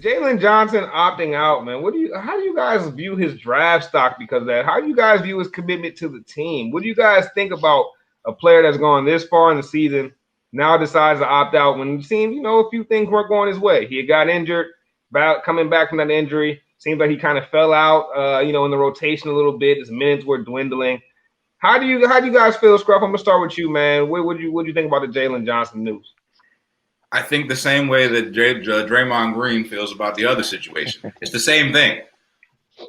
Jalen Johnson opting out, man. How do you guys view his draft stock because of that? How do you guys view his commitment to the team? What do you guys think about a player that's gone this far in the season now decides to opt out when it seems, a few things weren't going his way? He had got injured, coming back from that injury. Seems like he kind of fell out, in the rotation a little bit. His minutes were dwindling. How do you guys feel, Scruff? I'm gonna start with you, man. What do you think about the Jalen Johnson news? I think the same way that Draymond Green feels about the other situation. It's the same thing.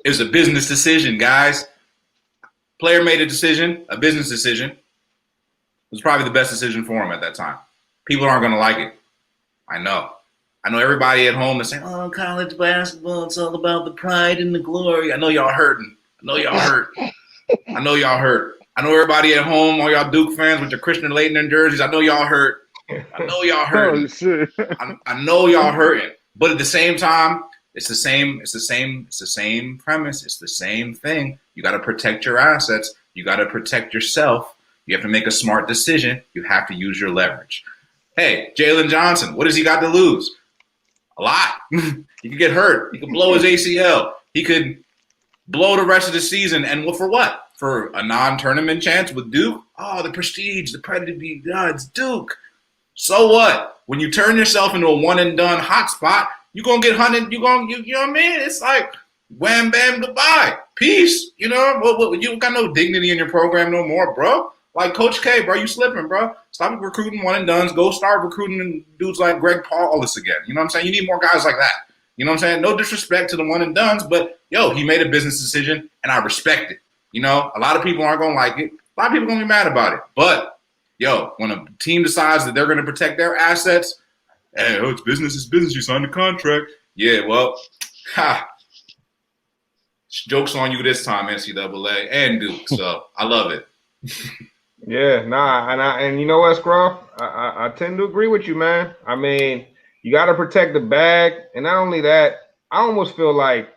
It was a business decision, guys. Player made a decision, a business decision. It was probably the best decision for him at that time. People aren't going to like it. I know. I know everybody at home is saying, oh, college basketball, it's all about the pride and the glory. I know y'all hurting. I know y'all hurt. I know y'all hurt. I know everybody at home, all y'all Duke fans with your Christian Laettner jerseys, I know y'all hurt. I know y'all hurting. Oh, shit. I know y'all hurting. But at the same time, it's the same premise. It's the same thing. You got to protect your assets. You got to protect yourself. You have to make a smart decision. You have to use your leverage. Hey, Jalen Johnson, what has he got to lose? A lot. He could get hurt. He could blow his ACL. He could blow the rest of the season. And for what? For a non-tournament chance with Duke? Oh, the prestige, the pedigree. It's Duke. So what? When you turn yourself into a one-and-done hotspot, you're going to get hunted. You know what I mean? It's like, wham, bam, goodbye. Peace. You don't got no dignity in your program no more, bro. Like Coach K, bro, you slipping, bro. Stop recruiting one-and-dones. Go start recruiting dudes like Greg Paulus again. You know what I'm saying? You need more guys like that. You know what I'm saying? No disrespect to the one-and-dones, but, he made a business decision, and I respect it. A lot of people aren't going to like it. A lot of people are going to be mad about it. But, when a team decides that they're going to protect their assets, hey, it's business, you signed a contract. Yeah, well, joke's on you this time, NCAA and Duke. So I love it. Yeah, and you know what, Scruff? I tend to agree with you, man. I mean, you got to protect the bag, and not only that, I almost feel like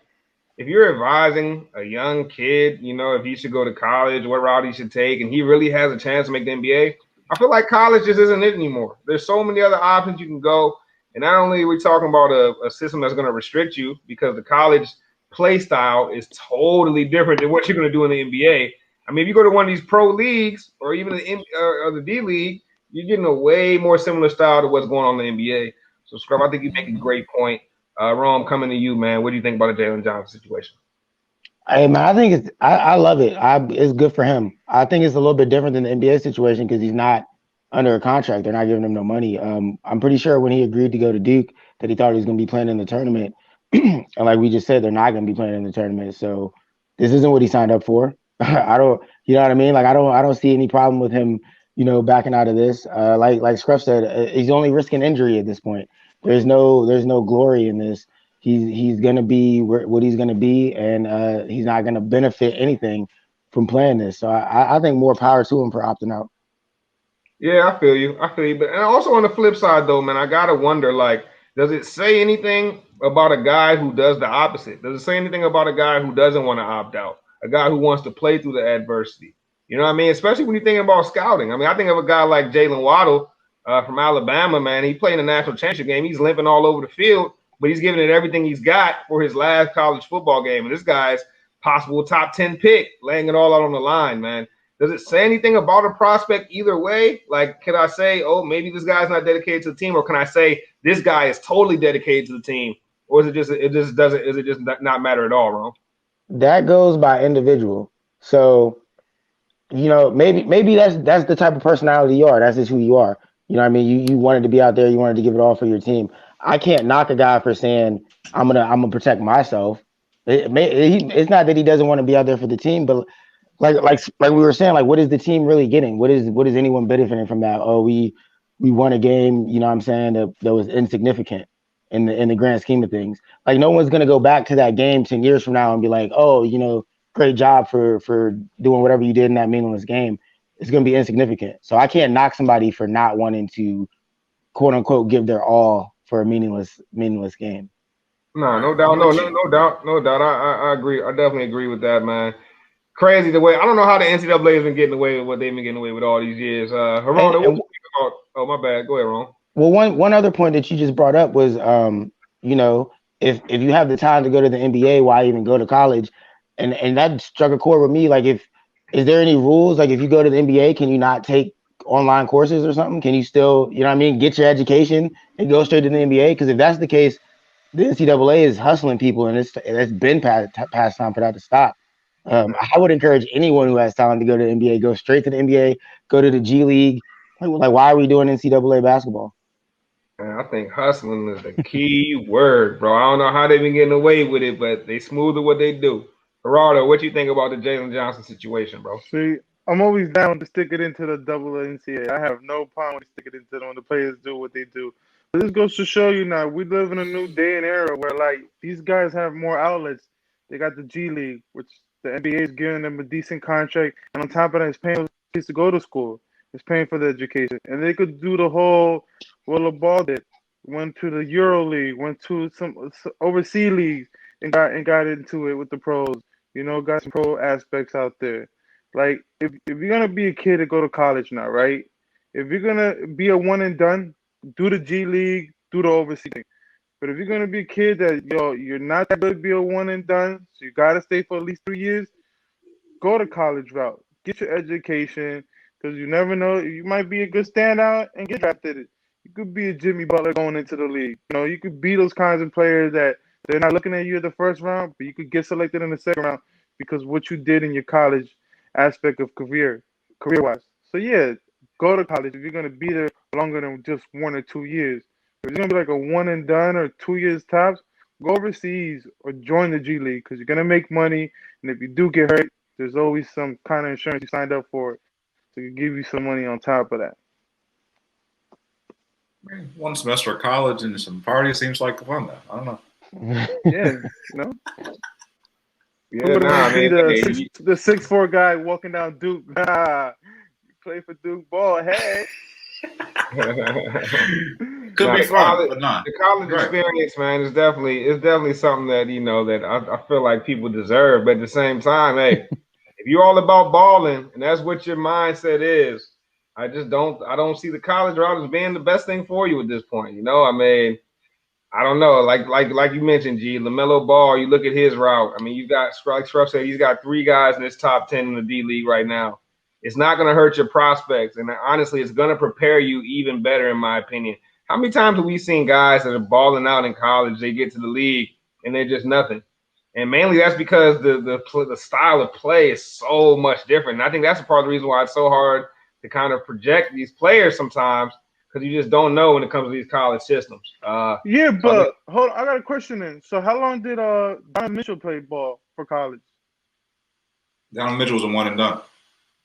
if you're advising a young kid, if he should go to college, what route he should take, and he really has a chance to make the NBA, I feel like college just isn't it anymore. There's so many other options you can go, and not only are we talking about a system that's going to restrict you because the college play style is totally different than what you're going to do in the NBA. I mean, if you go to one of these pro leagues or even the D League, you're getting a way more similar style to what's going on in the NBA. So, Scrub, I think you make a great point. Rome, coming to you, man. What do you think about the Jalen Johnson situation? Hey, man, I think I love it. It's good for him. I think it's a little bit different than the NBA situation because he's not under a contract. They're not giving him no money. I'm pretty sure when he agreed to go to Duke that he thought he was going to be playing in the tournament. And like we just said, they're not going to be playing in the tournament. So this isn't what he signed up for. I don't, you know what I mean? Like I don't see any problem with him, backing out of this. Like Scruff said, he's only risking injury at this point. There's no glory in this. He's gonna be what he's gonna be, and he's not gonna benefit anything from playing this. So I think more power to him for opting out. Yeah, I feel you. But and also on the flip side, though, man, I gotta wonder, like, does it say anything about a guy who does the opposite? Does it say anything about a guy who doesn't want to opt out? A guy who wants to play through the adversity? You know what I mean? Especially when you're thinking about scouting. I mean, I think of a guy like Jalen Waddle from Alabama, man. He played in the national championship game. He's limping all over the field, but he's giving it everything he's got for his last college football game. And this guy's possible top 10 pick, laying it all out on the line, man. Does it say anything about a prospect either way? Like, can I say, oh, maybe this guy's not dedicated to the team, or can I say this guy is totally dedicated to the team, or is it just not matter at all, Ron? That goes by individual. So, maybe that's the type of personality you are. That's just who you are. You know what I mean? You wanted to be out there. You wanted to give it all for your team. I can't knock a guy for saying I'm gonna protect myself. It's not that he doesn't want to be out there for the team, but like we were saying, like what is the team really getting? What is anyone benefiting from that? Oh, we won a game. You know what I'm saying that was insignificant in the grand scheme of things. Like no one's gonna go back to that game 10 years from now and be like, oh, great job for doing whatever you did in that meaningless game. It's going to be insignificant. So I can't knock somebody for not wanting to, quote unquote, give their all for a meaningless game. No doubt. I agree. I definitely agree with that, man. Crazy the way I don't know how the NCAA has been getting away with what they've been getting away with all these years. Haron, what do you think about? Oh, my bad. Go ahead, Ron. Well, one other point that you just brought up was, if you have the time to go to the NBA, why even go to college? And that struck a chord with me. Like, is there any rules? Like, if you go to the NBA, can you not take online courses or something? Can you still, you know what I mean, get your education and go straight to the NBA? Because if that's the case, the NCAA is hustling people, and it's been past time for that to stop. I would encourage anyone who has talent to go to the NBA, go straight to the NBA, go to the G League. Like, why are we doing NCAA basketball? Man, I think hustling is the key word, bro. I don't know how they've been getting away with it, but they smooth at what they do. Gerardo, what you think about the Jalen Johnson situation, bro? See, I'm always down to stick it into the double NCAA. I have no problem with stick it into them when the players do what they do. But this goes to show you now we live in a new day and era where like these guys have more outlets. They got the G League, which the NBA is giving them a decent contract, and on top of that, it's paying those kids to go to school. It's paying for the education, and they could do the whole what LeBall did. Went to the Euro League, went to some overseas leagues, and got into it with the pros. You know, got some pro aspects out there. Like if you're gonna be a kid to go to college now, right? If you're gonna be a one and done, do the G League, do the overseas thing. But if you're gonna be a kid that you're not that good to be a one and done, so you gotta stay for at least 3 years, go the college route. Get your education, because you never know. You might be a good standout and get drafted. You could be a Jimmy Butler going into the league. You know, you could be those kinds of players that they're not looking at you at the first round, but you could get selected in the second round because what you did in your college aspect of career wise. So yeah, go to college if you're gonna be there longer than just 1 or 2 years. If you're gonna be like a one and done or 2 years tops, go overseas or join the G League because you're gonna make money. And if you do get hurt, there's always some kind of insurance you signed up for, so it give you some money on top of that. One semester of college and some parties seems like fun though. I don't know. Yeah, you know. Yeah, Nobody nah, want to be man. the 6'4" guy walking down Duke. You play for Duke ball, hey. Could Now be fun, but not. the college Right. experience, man, is definitely something that that I feel like people deserve. But at the same time, hey, if you're all about balling and that's what your mindset is, I don't see the college route as being the best thing for you at this point. You know, I mean, I don't know. Like you mentioned, G, LaMelo Ball. You look at his route. I mean, you got like Scruff said, he's got 3 guys in his top 10 in the D League right now. It's not going to hurt your prospects, and honestly, it's going to prepare you even better, in my opinion. How many times have we seen guys that are balling out in college? They get to the league and they're just nothing, and mainly that's because the style of play is so much different. And I think that's a part of the reason why it's so hard to kind of project these players sometimes because you just don't know when it comes to these college systems. Yeah, So I think but hold on, I got a question then. So how long did Donovan Mitchell play ball for college? Donovan Mitchell was a one and done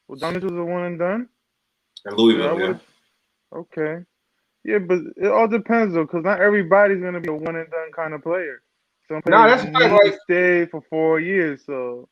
Well, Donovan Mitchell was a one and done. at Yeah, I Louisville. would Yeah. have. Okay. Yeah, but it all depends though, because not everybody's gonna be a one and done kind of player. Some no, players that's fine. need to Like stay for 4 years. So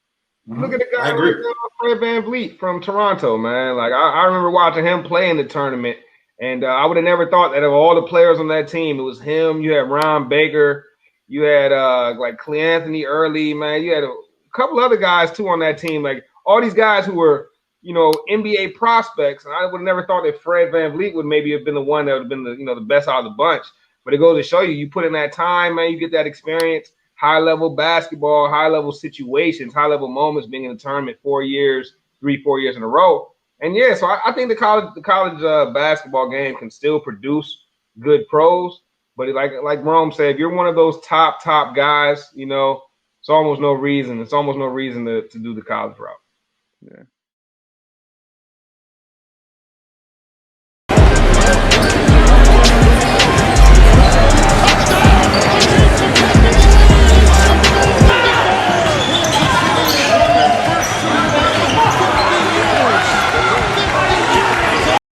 look at a I guy agree. like Fred Van Vliet from Toronto, man. Like I remember watching him play in the tournament, and I would have never thought that of all the players on that team, it was him. You had Ron Baker, you had like Cleanthony Early, man. You had a couple other guys too on that team. Like all these guys who were, NBA prospects, and I would have never thought that Fred Van Vliet would maybe have been the one that would have been the best out of the bunch. But it goes to show you, you put in that time, man, you get that experience, high level basketball, high level situations, high level moments, being in the tournament 4 years, 3, 4 years in a row. And yeah, so I think the college basketball game can still produce good pros. But like Rome said, if you're one of those top guys, it's almost no reason. It's almost no reason to do the college route. yeah.